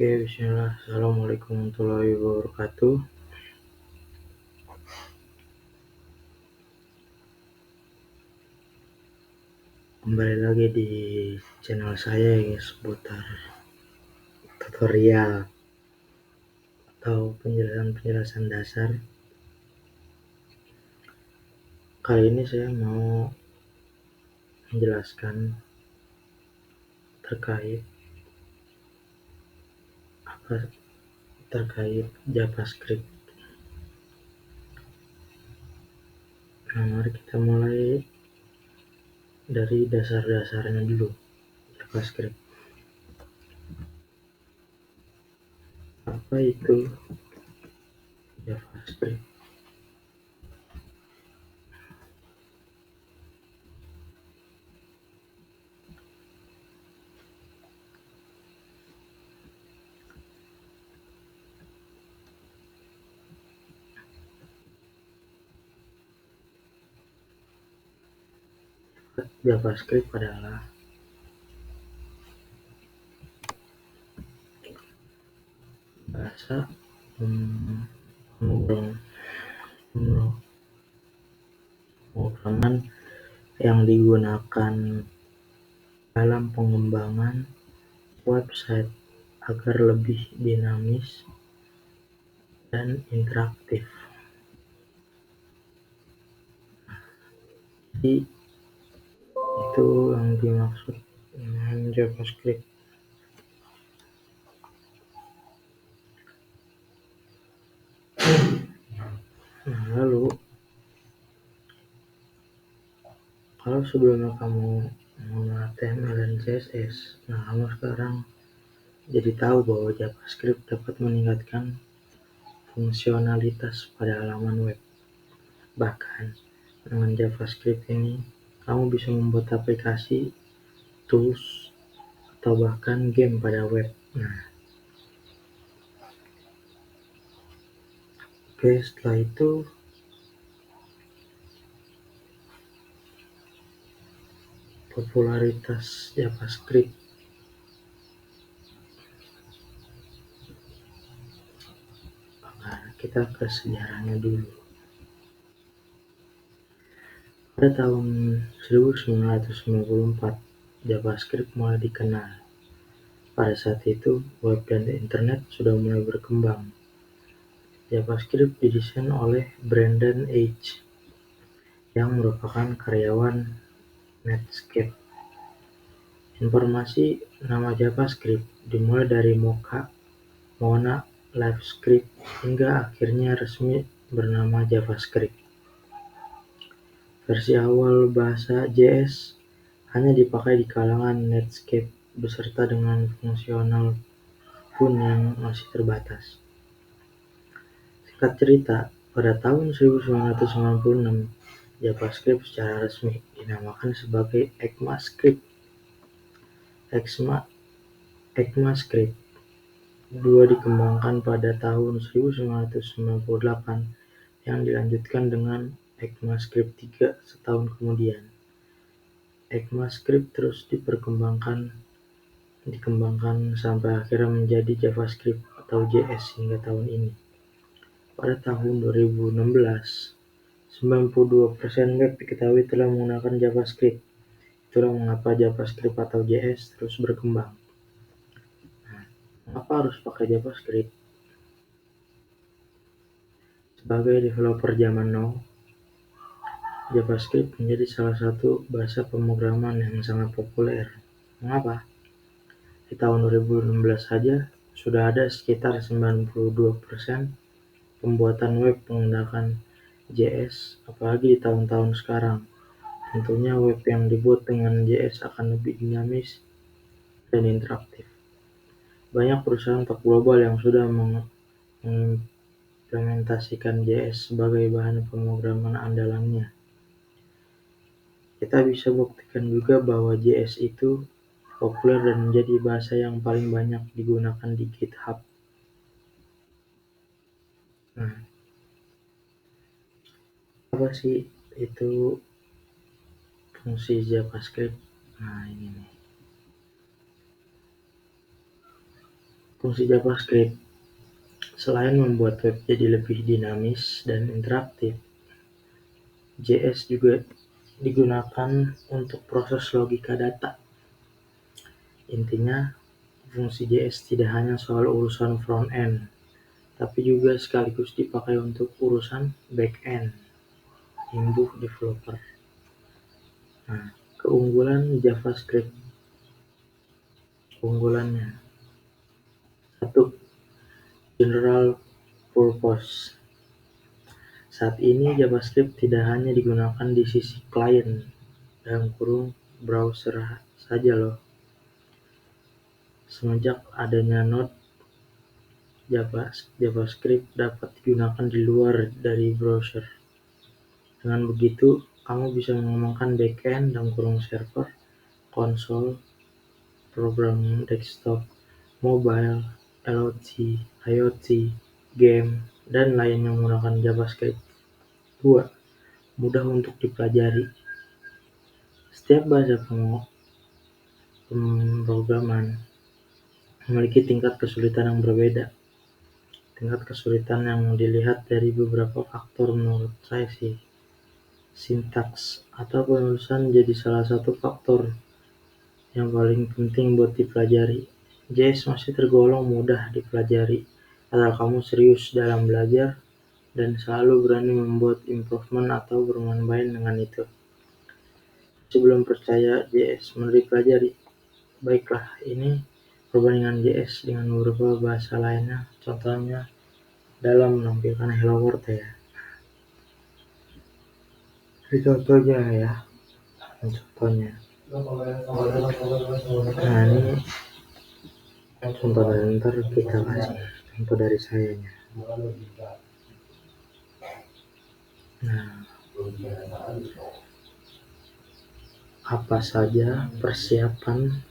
Oke, bismillah. Assalamualaikum warahmatullahi wabarakatuh. Kembali lagi di channel saya yang seputar tutorial atau penjelasan dasar. Kali ini saya mau menjelaskan terkait JavaScript. Nah, mari kita mulai dari dasar-dasarnya dulu. JavaScript. Apa itu JavaScript? JavaScript adalah bahasa pemrograman yang digunakan dalam pengembangan website agar lebih dinamis dan interaktif. Jadi itu yang dimaksud dengan JavaScript. Nah, lalu kalau sebelumnya kamu mengenal HTML dan CSS, nah kamu sekarang jadi tahu bahwa JavaScript dapat meningkatkan fungsionalitas pada halaman web. Bahkan dengan JavaScript ini, kamu bisa membuat aplikasi, tools, atau bahkan game pada web. Nah, oke, setelah itu popularitas JavaScript. Nah, kita ke sejarahnya dulu. Pada tahun 1994, JavaScript mulai dikenal. Pada saat itu, web dan internet sudah mulai berkembang. JavaScript didesain oleh Brendan Eich, yang merupakan karyawan Netscape. Informasi nama JavaScript dimulai dari Mona LiveScript hingga akhirnya resmi bernama JavaScript. Versi awal bahasa JS hanya dipakai di kalangan Netscape beserta dengan fungsional pun yang masih terbatas. Singkat cerita, pada tahun 1996, JavaScript secara resmi dinamakan sebagai ECMAScript. ECMAScript 2 dikembangkan pada tahun 1998 yang dilanjutkan dengan ECMAScript 3 setahun kemudian. ECMAScript terus dikembangkan sampai akhirnya menjadi JavaScript atau JS hingga tahun ini. Pada tahun 2016, 92% web diketahui telah menggunakan JavaScript. Itulah mengapa JavaScript atau JS terus berkembang. Nah, mengapa harus pakai JavaScript? Sebagai developer zaman now, JavaScript menjadi salah satu bahasa pemrograman yang sangat populer. Mengapa? Di tahun 2016 saja, sudah ada sekitar 92% pembuatan web menggunakan JS, apalagi di tahun-tahun sekarang. Tentunya web yang dibuat dengan JS akan lebih dinamis dan interaktif. Banyak perusahaan top global yang sudah mengimplementasikan JS sebagai bahan pemrograman andalannya. Kita bisa buktikan juga bahwa JS itu populer dan menjadi bahasa yang paling banyak digunakan di GitHub. Nah, apa sih itu fungsi JavaScript? Nah, ini nih. Fungsi JavaScript, selain membuat web jadi lebih dinamis dan interaktif, JS juga digunakan untuk proses logika data. Intinya, fungsi JS tidak hanya soal urusan front-end, tapi juga sekaligus dipakai untuk urusan back-end, imbuh developer. Nah, keunggulan JavaScript. Keunggulannya, 1. General purpose. Saat ini JavaScript tidak hanya digunakan di sisi klien (browser) saja loh. Semenjak adanya Node, JavaScript dapat digunakan di luar dari browser. Dengan begitu, kamu bisa mengembangkan backend (server), konsol, program desktop, mobile, IoT, game, dan lainnya menggunakan JavaScript. 2. Mudah untuk dipelajari. Setiap bahasa pemrograman memiliki tingkat kesulitan yang berbeda. Tingkat kesulitan yang dilihat dari beberapa faktor menurut saya sih. Sintaks atau penulisan jadi salah satu faktor yang paling penting buat dipelajari. JS masih tergolong mudah dipelajari asal kamu serius dalam belajar dan selalu berani membuat improvement atau bermain-main dengan itu. Sebelum percaya JS mudah dipelajari, baiklah ini perbandingan JS dengan beberapa bahasa lainnya, contohnya dalam menampilkan Hello World ya. Ini contohnya. Nah, ini contoh dari ntar kita kasih contoh dari sayanya. Nah, apa saja persiapan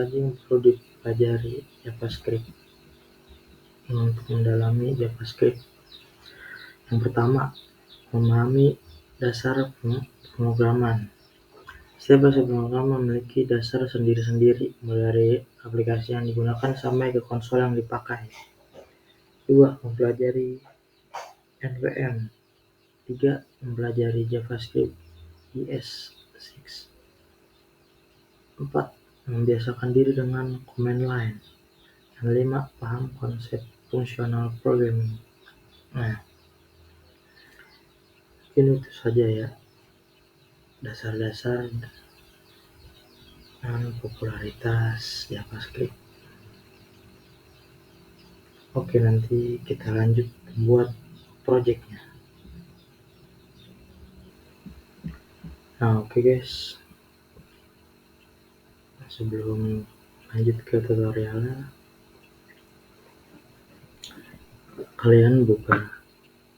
yang perlu dipelajari JavaScript? Untuk mendalami JavaScript, yang pertama, memahami dasar pemrograman. Setiap bahasa pemrograman memiliki dasar sendiri-sendiri, mulai dari aplikasi yang digunakan sampai ke konsol yang dipakai. 2. Mempelajari NPM. 3. Mempelajari JavaScript ES6. 4. Membiasakan diri dengan command line. Dan 5. Paham konsep functional programming. Nah, mungkin itu saja ya, dasar-dasar dan popularitas JavaScript. Oke, nanti kita lanjut buat projectnya. Nah, oke guys, sebelum lanjut ke tutorialnya, kalian buka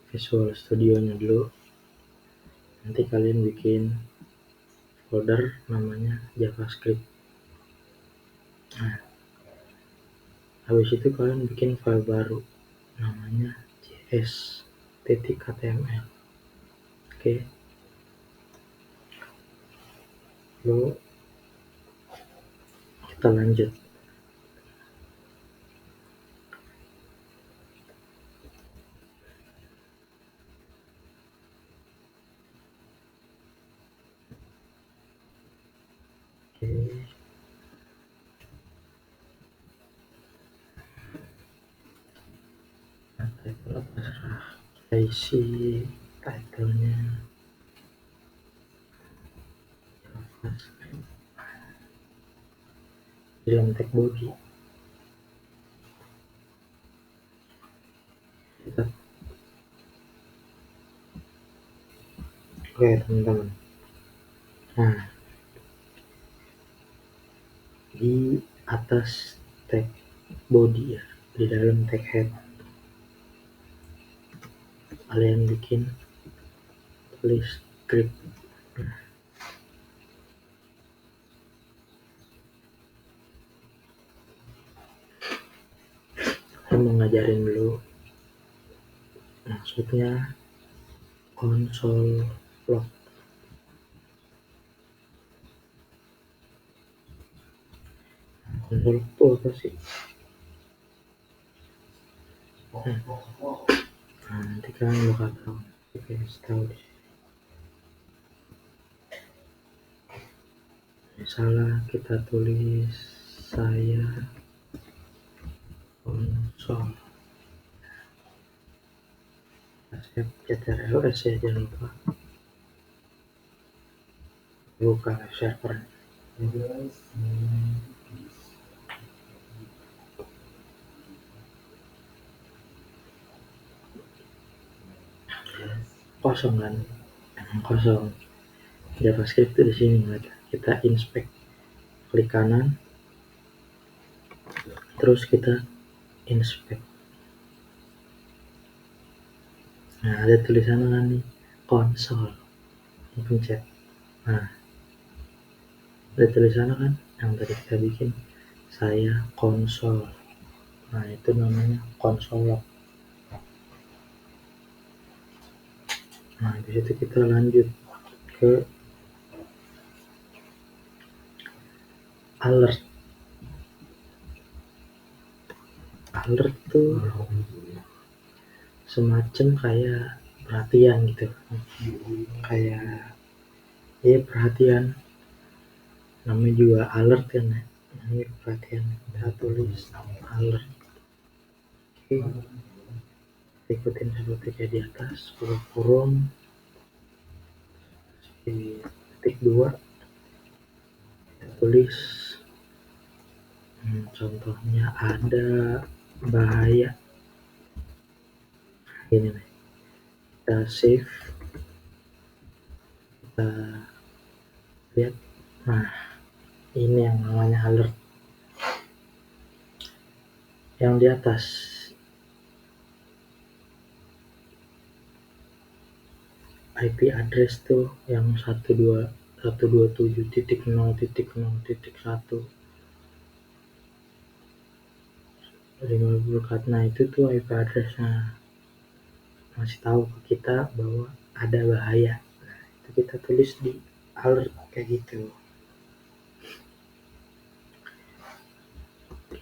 Visual Studio-nya dulu. Nanti kalian bikin folder namanya JavaScript. Nah, habis itu kalian bikin file baru namanya js.html. Oke. Lalu kita lanjut. Oke. Title terserah. Kita isi title-nya JavaScript. Dalam tag body. Oke teman-teman. Nah, di atas tag body ya, di dalam tag head kalian bikin tulis script. Saya mau ngajarin dulu maksudnya console log. Console log itu apa sih? Nah, nanti kalian bakal tahu. Oke, tahu di sini. Misalnya kita tulis saya konsol. Saya CTRL-S ya, jangan lupa. Buka web server. Kosong kan? Kosong. JavaScript itu di sini kita inspect, klik kanan, terus kita inspect. Nah, ada tulisan kan nih, konsol, pencet. Nah, ada tulisan kan yang tadi kita bikin, saya konsol. Nah, itu namanya konsol log. Nah, di situ kita lanjut ke alert. Alert tuh semacam kayak perhatian gitu, kayak perhatian, namanya juga alert kan ya, namanya perhatian, kita tulis alert. Oke, ikutin seperti kayak di atas, kurung di titik 2 kita tulis contohnya ada bahaya ini nih, kita save, kita lihat. Nah, ini yang namanya alert. Yang di atas IP address tuh yang 127.0.0.1 nah itu tuh IP addressnya masih tahu ke kita bahwa ada bahaya. Nah, itu kita tulis di alert kayak gitu.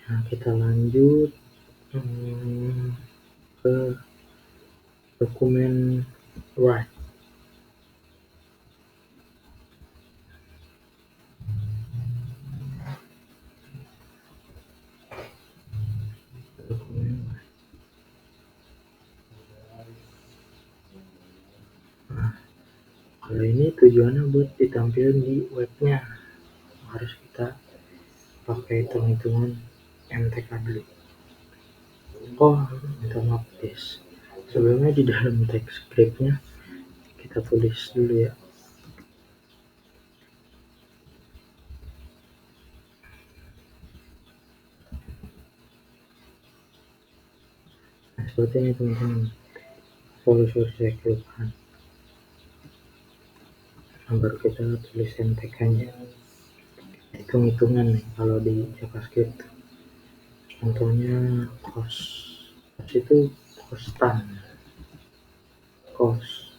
Nah, kita lanjut ke dokumen write. Nah, kalau ini tujuannya buat ditampilkan di webnya, harus kita pakai hitung-hitungan MTK dulu. Oh, minta maaf guys, sebelumnya di dalam teks scriptnya kita tulis dulu ya. Nah, seperti ini teman-teman, sorry saya kelupaan. Nah, baru kita tulis MTK-nya, hitung-hitungan nih kalau di JavaScript. Contohnya cost itu kostan, cost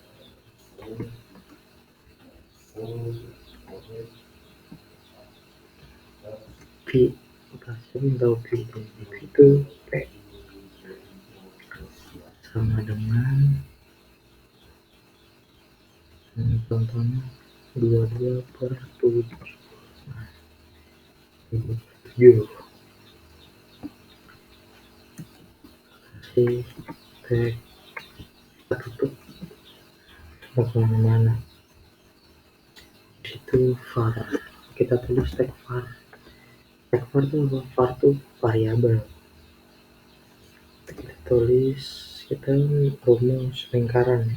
P, pasti tahu P itu P sama dengan contohnya 22/7. Nah, 7 si tag tutup kemana-mana. Itu var, kita tulis tag var. Tag var itu apa? Var itu variabel. Kita tulis, kita rumus lingkaran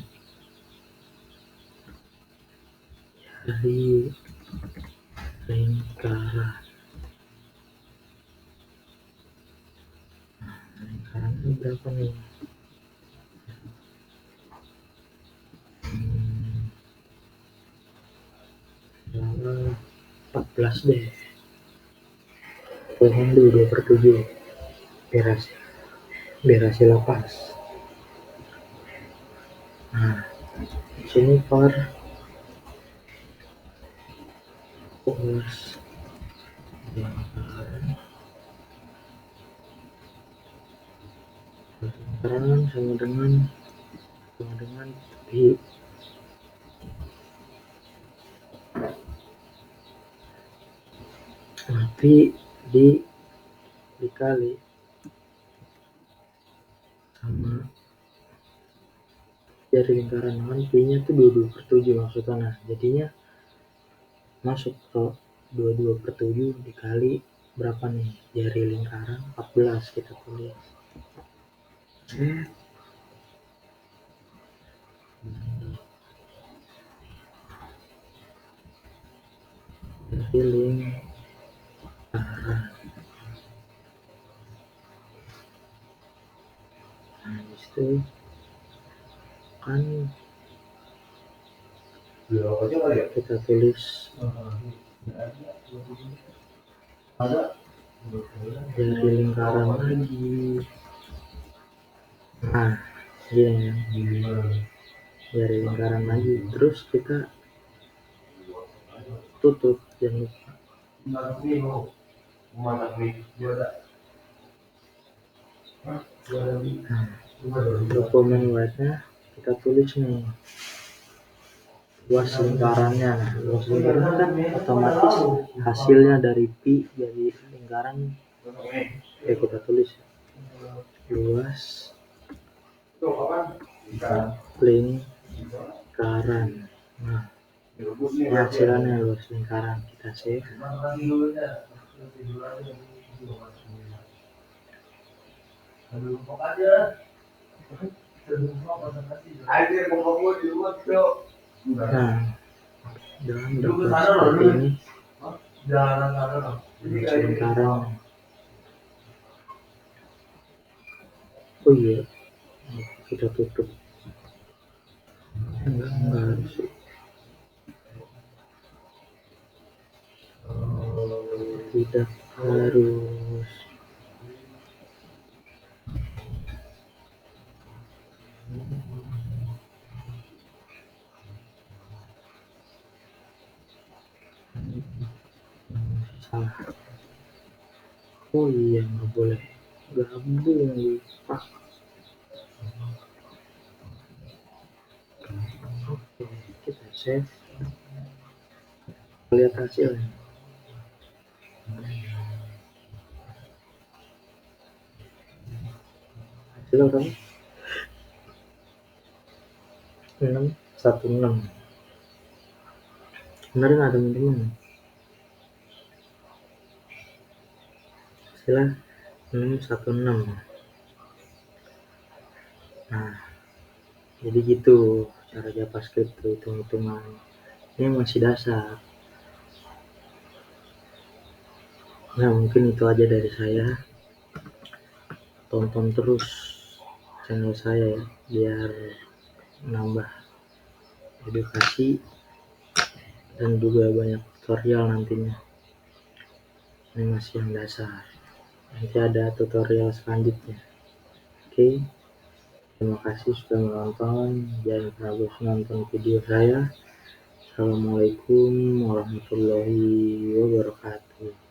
dari lingkaran. Sekarang ini berapa nih? 14 deh. Pohon dulu 2/7 biar hasil lepas. Nah, sini per plus lingkaran sama dengan pi dikali sama jari lingkaran, kan pi-nya tuh 22/7 maksudnya. Nah, jadinya masuk ke 22/7 dikali berapa nih jari lingkaran 14 kita tulis. Jari lingkaran. Nah, habis itu kan kita tulis jari lingkaran lagi. Nah, iya, jari lingkaran lagi, terus kita tutup, jangan lupa. Dokumen wide-nya kita tulis nih luas lingkarannya. Nah, luas lingkarannya kan otomatis hasilnya dari pi jadi lingkaran. Oke, kita tulis luas lingkaran. Nah, ini hasilnya luas lingkaran, kita save. Nah, dengan dapat seperti ini lingkaran. Oh iya, kita tutup. Enggak harus. Tidak harus. Salah. Oh iya, nggak boleh gabung, lupa. Oke, kita save. Lihat hasilnya. Hasil apa? 616. Benar nggak teman-teman? Hasilnya 616. Nah, jadi gitu cara JavaScript tuh hitung-hitungan. Ini masih dasar. Nah, mungkin itu aja dari saya. Tonton terus channel saya ya, biar nambah edukasi dan juga banyak tutorial nantinya. Ini masih yang dasar, nanti ada tutorial selanjutnya. Oke, terima kasih sudah menonton. Jangan pernah bosan nonton video saya. Assalamualaikum warahmatullahi wabarakatuh.